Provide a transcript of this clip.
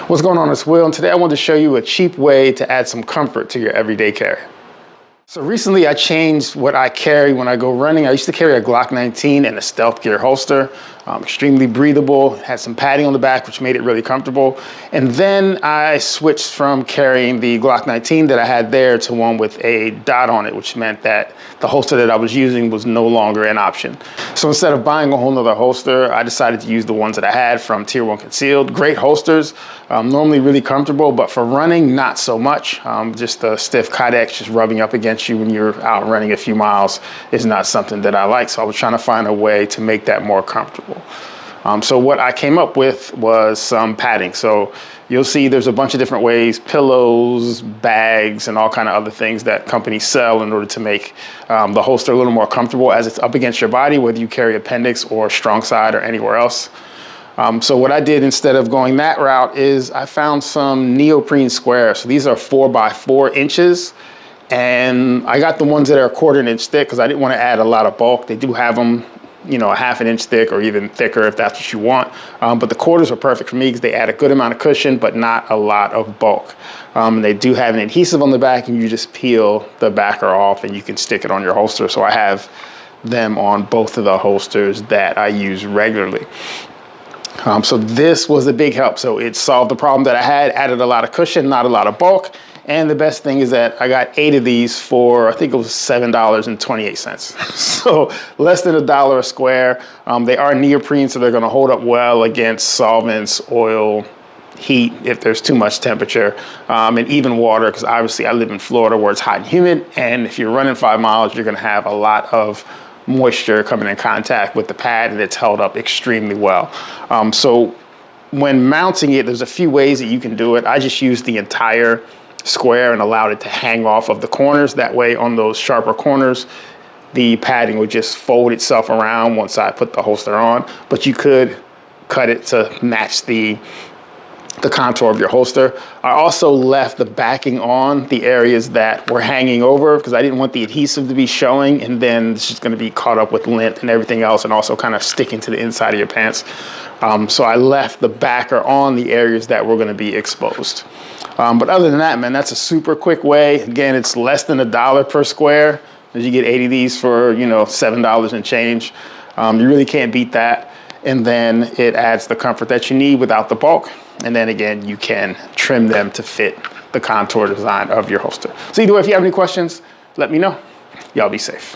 What's going on, it's Will, and today I wanted to show you a cheap way to add some comfort to your everyday carry. So recently I changed what I carry when I go running. I used to carry a Glock 19 and a stealth gear holster. Extremely breathable, had some padding on the back, which made it really comfortable. And then I switched from carrying the Glock 19 that I had there to one with a dot on it, which meant that the holster that I was using was no longer an option. So instead of buying a whole nother holster, I decided to use the ones that I had from Tier 1 Concealed. Great holsters, normally really comfortable, but for running, not so much. Just the stiff kydex just rubbing up against you when you're out running a few miles is not something that I like. So I was trying to find a way to make that more comfortable. So what I came up with was some padding. So you'll see there's a bunch of different ways, pillows, bags, and all kind of other things that companies sell in order to make the holster a little more comfortable as it's up against your body, whether you carry appendix or strong side or anywhere else. So what I did instead of going that route is I found some neoprene squares. So these are 4 by 4 inches. And I got the ones that are 1/4 inch thick because I didn't want to add a lot of bulk. They do have them, you know, a 1/2 inch thick or even thicker if that's what you want. But the 1/4s are perfect for me because they add a good amount of cushion, but not a lot of bulk. They do have an adhesive on the back, and you just peel the backer off and you can stick it on your holster. So I have them on both of the holsters that I use regularly. So this was a big help. So it solved the problem that I had, added a lot of cushion, not a lot of bulk. And the best thing is that I got 8 of these for, I think it was $7.28. So less than $1 a square. They are neoprene, so they're gonna hold up well against solvents, oil, heat, if there's too much temperature, and even water, because obviously I live in Florida where it's hot and humid. And if you're running 5 miles, you're gonna have a lot of moisture coming in contact with the pad, and it's held up extremely well. So when mounting it, there's a few ways that you can do it. I just used the entire square and allowed it to hang off of the corners. That way on those sharper corners, the padding would just fold itself around once I put the holster on. But you could cut it to match the contour of your holster. I also left the backing on the areas that were hanging over because I didn't want the adhesive to be showing and then it's just gonna be caught up with lint and everything else and also kind of sticking to the inside of your pants. So I left the backer on the areas that were gonna be exposed. But other than that, man, that's a super quick way. Again, it's less than $1 per square. You get 80 of these for, you know, $7 and change. You really can't beat that. And then it adds the comfort that you need without the bulk. And then again, you can trim them to fit the contour design of your holster. So either way, if you have any questions, let me know. Y'all be safe.